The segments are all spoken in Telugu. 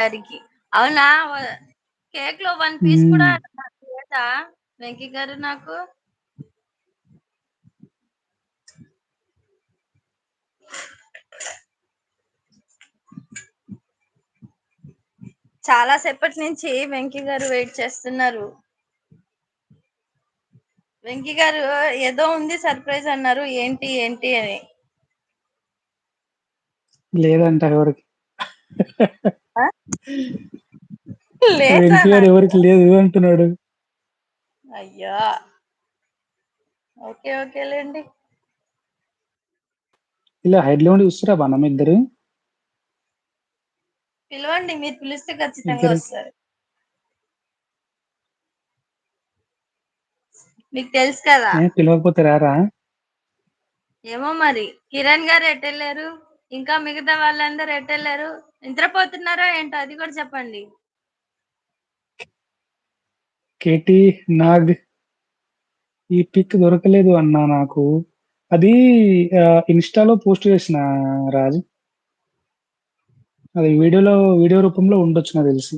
గారికి. అవునా? కేక్‌లో 1 పీస్ హ్మ్. కూడా లేదా వెంకీ గారు నాకు? చాలా సేపటి నుంచి వెంకీ గారు వెయిట్ చేస్తున్నారు. వెంకీ గారు ఏదో ఉంది సర్ప్రైజ్ అన్నారు. ఏంటి ఏంటి అని. లేదంట ఎవరికి. ఆ? వెంకీ గారు లేదనంట. ఎవరికి లేదు అంటున్నాడు. అయ్యో! ఓకే. ఓకేలేండి. ఇలా హైడ్‌లో ఉండి చూస్తుర్రా బాను ఇద్దరు? పిలవండి. మీరు పిలిస్తే ఖచ్చితంగా ఇద్దరు వస్తారు. మీకు తెలుసు కదా! పిలవకపోతే రారా? ఏమో మరి. కిరణ్ గారు ఎటెళ్లారు? ఇంకా మిగతా వాళ్ళందరూ ఎటెళ్లారు? నిద్రపోతున్నారా ఏంటో అది కూడా చెప్పండి. కేటీ, నాగ్ ఈ పిక్ దొరకలేదు అన్నా నాకు. అది ఇన్‌స్టాలో పోస్ట్ చేసిన రాజ్. అది వీడియో రూపంలో ఉండొచ్చు నాకు తెలిసి.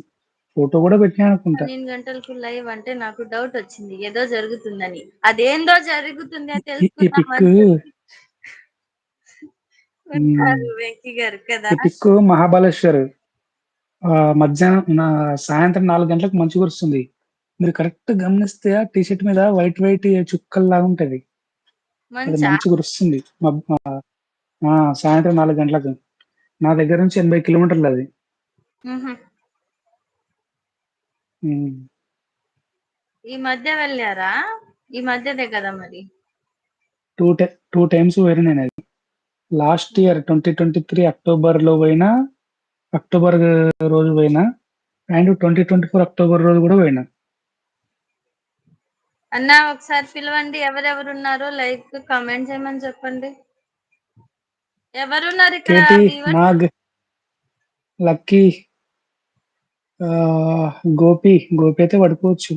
ఫోటో కూడా పెట్టినా అనుకుంటా. 12 గంటలకు లైవ్ అంటే నాకు డౌట్ వచ్చింది. ఏదో జరుగుతుందని. అదేందో జరుగుతుంది అని ఈ ఈ పిక్ తెలుసుకుందామని చెప్పి ఉన్నారు వెంకీ గారు కదా! ఈ పిక్ మహాబలేశ్వర్ మధ్యాహ్నం సాయంత్రం 4 గంటలకు మంచు కురుస్తుంది. మీరు కరెక్ట్ గమనిస్తే ఆ టీ షర్ట్ మీద వైట్ వైట్ చుక్కల్లాగా ఉంటది. అది మంచా? మంచు కురుస్తుంది. సాయంత్రం 4 గంటలకు. నా దగ్గర నుంచి 80 కిలోమీటర్లు అది. హుహు. హ్మ్. ఈ మధ్య వెళ్ళారా? ఈ మధ్యదే కదా మరి. 2 టైమ్స్ పోయినా నేనది. లాస్ట్ ఇయర్ 2023 అక్టోబర్‌లో పోయినా, అక్టోబర్ రోజు పోయినా అండ్ 2024 అక్టోబర్ రోజు కూడా పోయినా. అన్నా ఒకసారి పిలవండి. ఎవరెవరున్నారో లైక్ కామెంట్ చేయమని చెప్పండి. ఎవరున్నారు ఇక్కడ KT, viewers? Nag, lucky, Gopi అయితే పడుకోవచ్చు.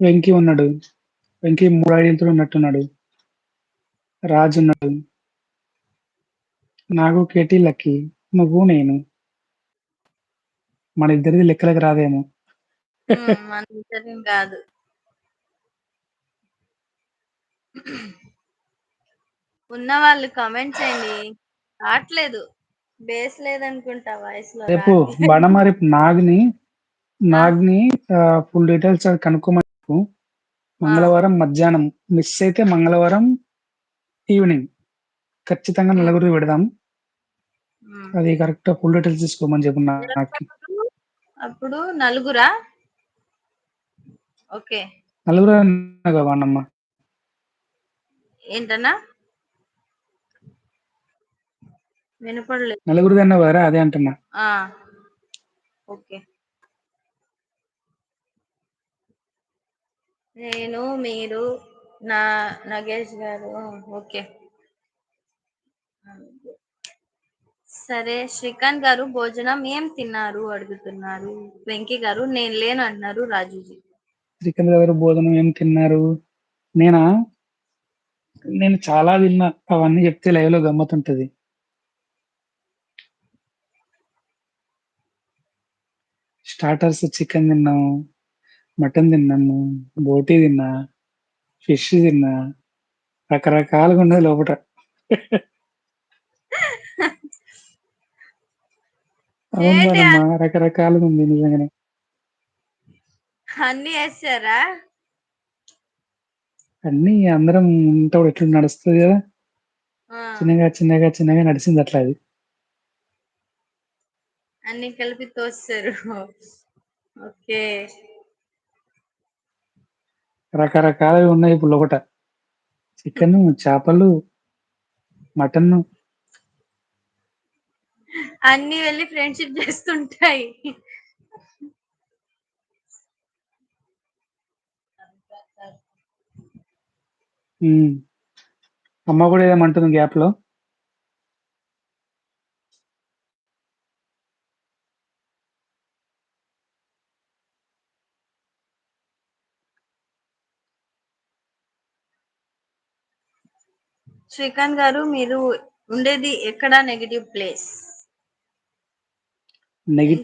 వెంకీ ఉన్నాడు. వెంకీ 3 ఐడీలతో ఉన్నట్టున్నాడు. రాజ్ ఉన్నాడు. నాగు, కేటీ, లక్కీ, నువ్వు, నేను. మన ఇద్దరిది లెక్కలకు రాదేమో. మన ఇద్దరిని కాదు. ఉన్న వాళ్ళు కామెంట్ చేయండి. రావట్లేదు. బేస్ లేదనుకుంటా వాయిస్ లో రేపు రావట్లేదు. బండమారి నాగ్‌ని ఆ, నాగ్‌ని ఫుల్ డీటెయిల్స్ కనుక్కోమని చెప్పు. ఆ, మంగళవారం మధ్యాహ్నం మిస్ అయితే మంగళవారం ఈవినింగ్ ఖచ్చితంగా ఉమ్, నలుగురిది పెడదాం. ఉమ్. అది కరెక్ట్ ఫుల్ డీటెయిల్స్ తీసుకోమని చెప్పు నాకి. ఎవరెవరు? అప్పుడు నలుగురా? ఓకే. నలుగురు అన్నాగా వాణ్ణమ్మ. ఏంటన్నా? వినపడలేదు. నలుగురిది అన్నావు కదరా అదే అంటున్నా. ఆ, ఓకే. నేను, మీరు, నా నగేష్ గారు. ఓకే. సరే శ్రీకాంత్ గారు భోజనం ఏం తిన్నారు అడుగుతున్నారు. వెంకీ గారు నేను లేను అంటున్నారు రాజుజీ. శ్రీకాంత్ గారు భోజనం ఏం తిన్నారు? నేనా? నేను చాలా తిన్నా. అవన్నీ చెప్తే లైవ్ లో గమ్మతుంటది. స్టార్టర్స్ చికెన్ తిన్నాము, మటన్ తిన్నాము, బోటీ తిన్నా, ఫిష్ తిన్నా, రకరకాలుగా ఉన్నది లోపట. అవును ఏంటి మేడమ్మా, రకరకాలుగా ఉంది నిజంగానే. అన్ని వేసారా? అన్ని అందరం ఉంటే ఎట్లా నడుస్తుంది కదా, ఆ, చిన్నగా నడిచింది అట్లా అది. అన్ని కలిపి తోస్తారు. ఓకే. రకరకాలుగా ఉన్నాయి ఇప్పుడు లోపట. చికెన్, చేపలు, మటన్. అన్ని వెళ్ళి ఫ్రెండ్షిప్ చేస్తుంటాయి. అమ్మ కూడా ఏమంటుంది గ్యాప్ లో. శ్రీకాంత్ గారు మీరు ఉండేది ఎక్కడ నెగిటివ్ ప్లేస్? నెగెటివ్